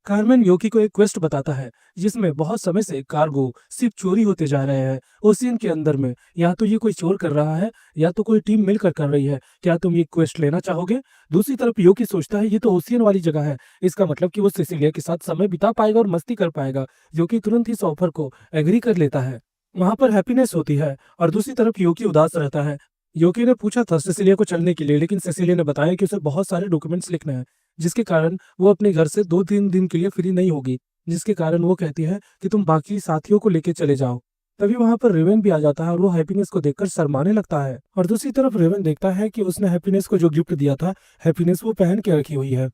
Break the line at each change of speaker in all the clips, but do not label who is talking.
Carmen yolky को एक quest बताता है जिसमें बहुत समय से कार्गो सिर्फ चोरी होते जा रहे हैं ओशियन के अंदर में। या तो ये कोई चोर कर रहा है या तो कोई टीम मिलकर कर रही है। क्या तुम ये क्वेस्ट लेना चाहोगे? दूसरी तरफ योकी सोचता है ये तो ओशियन वाली जगह है, इसका मतलब कि वो सिसिलिया के साथ समय बिता पाएगा और मस्ती कर पाएगा। योकी तुरंत ही इस ऑफर को एग्री कर लेता है। वहां पर हैप्पीनेस होती है और दूसरी तरफ योकी उदास रहता है। योकी ने पूछा था सिसिलिया को चलने के लिए, लेकिन सिसिलिया ने बताया कि उसे बहुत सारे डॉक्यूमेंट्स लिखने हैं, जिसके कारण वो अपने घर से 2-3 दिन के लिए फ्री नहीं होगी। जिसके कारण वो कहती है कि तुम बाकी साथियों को लेके चले जाओ। तभी वहां पर रेवन भी आ जाता है और वो हैप्पीनेस को देखकर शर्माने लगता है। और दूसरी तरफ रेवन देखता है कि उसने हैप्पीनेस को जो गिफ्ट दिया था, हैप्पीनेस वो पहन के रखी हुई है।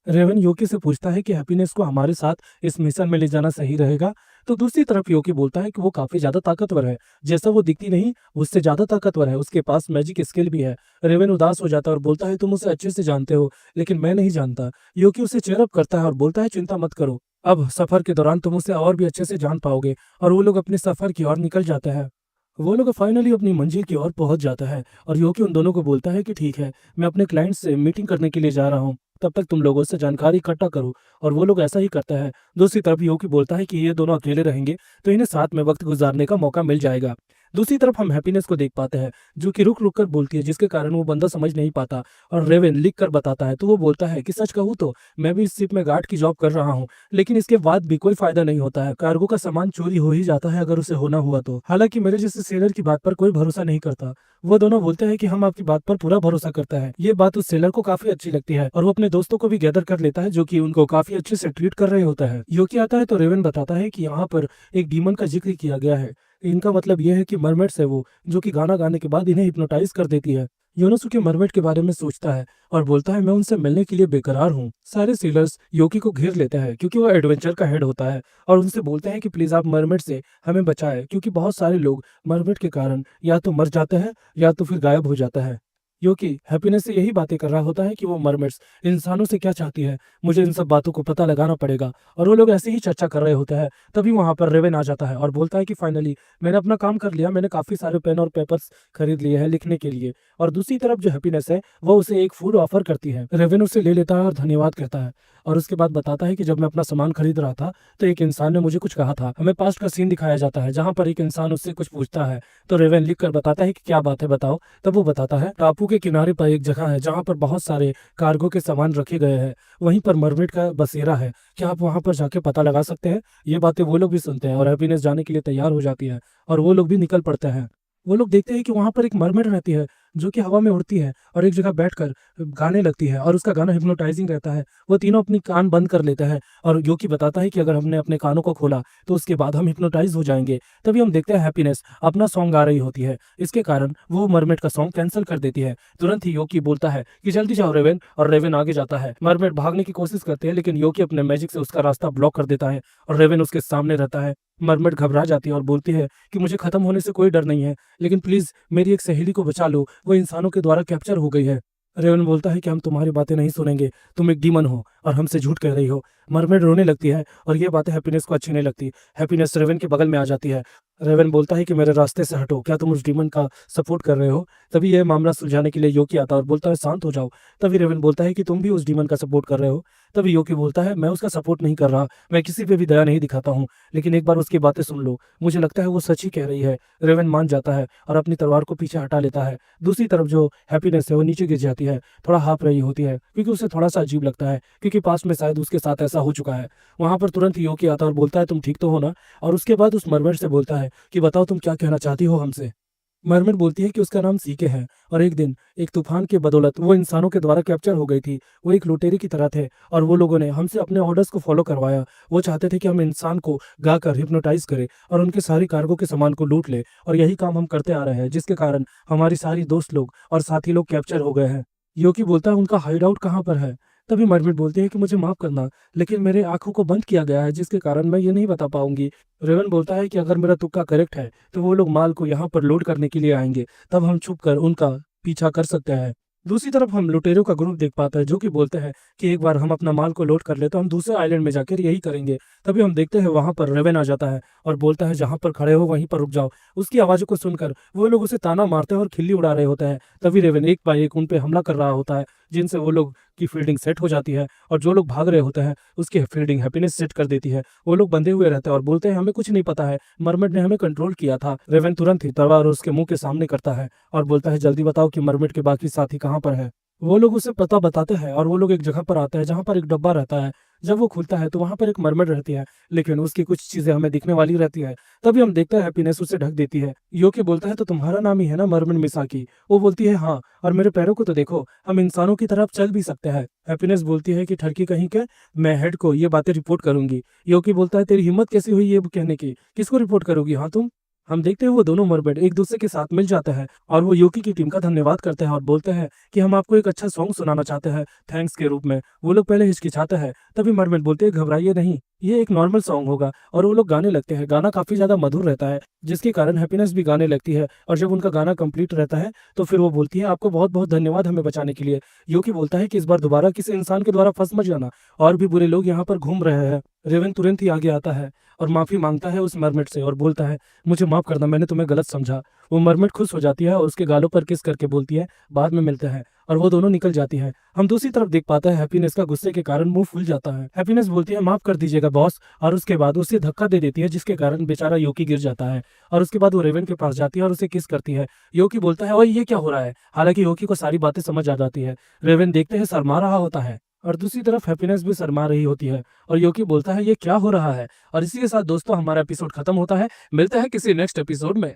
रेवन योकी से पूछता है कि हैप्पीनेस को हमारे साथ इस मिशन में ले जाना सही रहेगा। तो दूसरी तरफ योकी बोलता है कि वो काफी ज्यादा ताकतवर है, जैसा वो दिखती नहीं उससे ज्यादा ताकतवर है, उसके पास मैजिक स्किल भी है। रेवन उदास हो जाता है और बोलता है तुम उसे अच्छे से जानते हो, लेकिन मैं नहीं जानता। योकी उसे चेयरअप करता है और बोलता है चिंता मत करो, अब सफर के दौरान तुम उसे और भी अच्छे से जान पाओगे। और वो लोग अपने सफर की ओर निकल जाते हैं। वो लोग फाइनली अपनी मंजिल की ओर पहुंच जाता है और योकी उन दोनों को बोलता है कि ठीक है, मैं अपने क्लाइंट से मीटिंग करने के लिए जा रहा हूँ, तब तक तुम लोगों से जानकारी इकट्ठा करो। और वो लोग ऐसा ही करता है। दूसरी तरफ योकी बोलता है कि ये दोनों अकेले रहेंगे तो इन्हें साथ में वक्त गुजारने का मौका मिल जाएगा। दूसरी तरफ हम हैप्पीनेस को देख पाते हैं जो कि रुक रुक कर बोलती है, जिसके कारण वो बंदा समझ नहीं पाता। और रेवन लिख कर बताता है तो वो बोलता है कि सच कहूँ तो मैं भी इस शिप में गार्ड की जॉब कर रहा हूँ, लेकिन इसके बाद भी कोई फायदा नहीं होता है। कार्गो का सामान चोरी हो ही जाता है अगर उसे होना हुआ तो। हालांकि मेरे जैसे सेलर की बात पर कोई भरोसा नहीं करता। वो दोनों बोलते हैं कि हम आपकी बात पर पूरा भरोसा करता है। ये बात उस सेलर को काफी अच्छी लगती है और वो अपने दोस्तों को भी गैदर कर लेता है जो कि उनको काफी अच्छे से ट्रीट कर रहे होता है। योकी आता है तो रेवन बताता है कि यहाँ पर एक डीमन का जिक्र किया गया है। इनका मतलब यह है कि मरमेड्स है वो, जो कि गाना गाने के बाद इन्हें हिप्नोटाइज कर देती है। योनोसुके मरमेड के बारे में सोचता है और बोलता है मैं उनसे मिलने के लिए बेकरार हूँ। सारे सीलर्स योकी को घेर लेते हैं क्योंकि वो एडवेंचर का हेड होता है और उनसे बोलते हैं कि प्लीज आप मरमेड से हमें बचाएं, क्योंकि बहुत सारे लोग मरमेड के कारण या तो मर जाते हैं या तो फिर गायब हो जाता है। योकी हैप्पीनेस से यही बातें कर रहा होता है कि वो मरमेड्स इंसानों से क्या चाहती है, मुझे इन सब बातों को पता लगाना पड़ेगा। और वो लोग ऐसे ही चर्चा कर रहे होते हैं। तभी वहां पर रेवन आ जाता है और बोलता है कि फाइनली मैंने अपना काम कर लिया, मैंने काफी सारे पेन और पेपर्स खरीद लिए हैं लिखने के लिए। और दूसरी तरफ जो हैप्पीनेस है वो उसे एक फूड ऑफर करती है। रेवन उसे ले लेता है और धन्यवाद कहता है और उसके बाद बताता है कि जब मैं अपना सामान खरीद रहा था तो एक इंसान ने मुझे कुछ कहा था। हमें पास्ट का सीन दिखाया जाता है जहां पर एक इंसान उससे कुछ पूछता है तो रेवन लिख कर बताता है कि क्या बात है बताओ। तब वो बताता है टापू के किनारे पर एक जगह है जहां पर बहुत सारे कार्गो के सामान रखे गए हैं, वहीं पर मरमेड का बसेरा है, क्या आप वहां पर जाके पता लगा सकते हैं? ये बातें वो लोग भी सुनते हैं और हैप्पीनेस जाने के लिए तैयार हो जाती है और वो लोग भी निकल पड़ते हैं। वो लोग देखते हैं कि वहां पर एक मरमेड रहती है जो कि हवा में उड़ती है और एक जगह बैठकर गाने लगती है और उसका गाना हिप्नोटाइजिंग रहता है। वो तीनों अपनी कान बंद कर लेते हैं और योकी बताता है कि अगर हमने अपने कानों को खोला तो उसके बाद हम हिप्नोटाइज हो जाएंगे। तभी हम देखते हैं हैप्पीनेस अपना सॉन्ग गा रही होती है, इसके कारण वो मरमेड का सॉन्ग कैंसिल कर देती है। तुरंत ही योकी बोलता है कि जल्दी जाओ रेवन, और रेवन आगे जाता है। मरमेड भागने की कोशिश करते हैं लेकिन योकी अपने मैजिक से उसका रास्ता ब्लॉक कर देता है और रेवन उसके सामने रहता है। मरमेड घबरा जाती है और बोलती है कि मुझे खत्म होने से कोई डर नहीं है, लेकिन प्लीज मेरी एक सहेली को बचा लो, वो इंसानों के द्वारा कैप्चर हो गई है। रेवन बोलता है कि हम तुम्हारी बातें नहीं सुनेंगे, तुम एक डीमन हो और हमसे झूठ कह रही हो। मरमेड रोने लगती है और ये बातें हैप्पीनेस को अच्छी नहीं लगती। हैप्पीनेस रेवन के बगल में आ जाती है। रेवन बोलता है कि मेरे रास्ते से हटो, क्या तुम उस डीमन का सपोर्ट कर रहे हो? तभी यह मामला सुलझाने के लिए योकी आता है और बोलता है शांत हो जाओ। तभी रेवन बोलता है कि तुम भी उस डीमन का सपोर्ट कर रहे हो? तभी योकी बोलता है मैं उसका सपोर्ट नहीं कर रहा, मैं किसी पे भी दया नहीं दिखाता हूँ, लेकिन एक बार उसकी बातें सुन लो, मुझे लगता है वो सच ही कह रही है। रेवन मान जाता है और अपनी तलवार को पीछे हटा लेता है। दूसरी तरफ जो हैप्पीनेस है वो नीचे गिर जाती है, थोड़ा हाँफ रही होती है क्योंकि उसे थोड़ा सा अजीब लगता है, क्योंकि पास में शायद उसके साथ ऐसा हो चुका है। वहां पर तुरंत ही योकी आता है और बोलता है तुम ठीक तो हो ना? और उसके बाद उस मरमेड से बोलता है कि बताओ तुम क्या कहना चाहती हो हमसे। मरमेड बोलती है कि उसका नाम सीके है और एक दिन एक तूफान के बदौलत वो इंसानों के द्वारा कैप्चर हो गई थी। वो एक लुटेरे की तरह थे और वो लोगों ने हमसे अपने ऑर्डर्स को फॉलो करवाया। वो चाहते थे कि हम इंसान को गाकर हिप्नोटाइज करें और उनके सारी कार्गो के सामान को लूट ले, और यही काम हम करते आ रहे हैं, जिसके कारण हमारी सारी दोस्त लोग और साथी लोग कैप्चर हो गए हैं। योकी बोलता है उनका हाइड आउट कहाँ पर है? तभी मरमिट बोलती है कि मुझे माफ करना, लेकिन मेरे आंखों को बंद किया गया है, जिसके कारण मैं ये नहीं बता पाऊंगी। रेवन बोलता है कि अगर मेरा तुक्का करेक्ट है तो वो लोग माल को यहाँ पर लोड करने के लिए आएंगे, तब हम छुप कर उनका पीछा कर सकते हैं। दूसरी तरफ हम लुटेरों का ग्रुप देख पाते हैं जो कि बोलते हैं कि एक बार हम अपना माल को लोड कर ले तो हम दूसरे आइलैंड में जाकर यही करेंगे। तभी हम देखते हैं वहां पर रेवन आ जाता है और बोलता है जहां पर खड़े हो वहीं पर रुक जाओ। उसकी आवाज़ों को सुनकर वो लोग उसे ताना मारते हैं और खिल्ली उड़ा रहे होते हैं। तभी रेवन एक बाय एक उन पे हमला कर रहा होता है, जिनसे वो लोग की फील्डिंग सेट हो जाती है और जो लोग भाग रहे होते हैं उसकी फील्डिंग हैप्पीनेस सेट कर देती है। वो लोग बंधे हुए रहते हैं और बोलते हैं हमें कुछ नहीं पता है, मरमेड ने हमें कंट्रोल किया था। रेवन तुरंत ही तलवार उसके मुंह के सामने करता है और बोलता है जल्दी बताओ कि मरमेड के बाकी साथी कहाँ पर है। वो लोग उसे पता बताते हैं और वो लोग एक जगह पर आते हैं जहाँ पर एक डब्बा रहता है। जब वो खुलता है तो वहाँ पर एक मरमेड रहती है, लेकिन उसकी कुछ चीजें हमें दिखने वाली रहती है। तभी हम देखते हैं हैप्पीनेस उसे ढक देती है। योकी बोलता है तो तुम्हारा नाम ही है ना मरमेड मिसाकी। वो बोलती है हाँ, और मेरे पैरों को तो देखो, हम इंसानों की तरफ चल भी सकते हैं। हैप्पीनेस बोलती है कि ठरकी कहीं के, मैं हेड को ये बातें रिपोर्ट करूंगी। योकी बोलता है तेरी हिम्मत कैसी हुई ये कहने की, किसको रिपोर्ट करोगी हाँ तुम। हम देखते हैं वो दोनों मरमेड एक दूसरे के साथ मिल जाते हैं और वो योकी की टीम का धन्यवाद करते हैं और बोलते हैं कि हम आपको एक अच्छा सॉन्ग सुनाना चाहते हैं थैंक्स के रूप में। वो लोग पहले हिचकिचाते हैं, तभी मरमेड बोलते हैं घबराइए नहीं, ये एक नॉर्मल सॉन्ग होगा। और वो लोग गाने लगते हैं। गाना काफी ज्यादा मधुर रहता है जिसके कारण हैप्पीनेस भी गाने लगती है। और जब उनका गाना कंप्लीट रहता है तो फिर वो बोलती है आपको बहुत बहुत धन्यवाद हमें बचाने के लिए। योकी बोलता है कि इस बार दोबारा किसी इंसान के द्वारा फंस मत जाना, और भी बुरे लोग यहाँ पर घूम रहे हैं। रेवन तुरंत ही आगे आता है और माफी मांगता है उस मरमेड से और बोलता है मुझे माफ करना, मैंने तुम्हें गलत समझा। वो मरमेड खुश हो जाती है और उसके गालों पर किस करके बोलती है बाद में मिलते हैं, और वो दोनों निकल जाती है। हम दूसरी तरफ देख पाते हैं हैप्पीनेस का गुस्से के कारण मुंह फूल जाता है। हैप्पीनेस बोलती है माफ कर दीजिएगा बॉस, और उसके बाद उसे धक्का दे देती है जिसके कारण बेचारा योकी गिर जाता है। और उसके बाद वो रेवन के पास जाती है और उसे किस करती है। योकी बोलता है ओए ये क्या हो रहा है, हालांकि योकी को सारी बातें समझ आ जाती है। रेवन देखते हैं शर्मा रहा होता है और दूसरी तरफ हैप्पीनेस भी शर्मा रही होती है और योकी बोलता है ये क्या हो रहा है। और इसी के साथ दोस्तों हमारा एपिसोड खत्म होता है। मिलते हैं किसी नेक्स्ट एपिसोड में।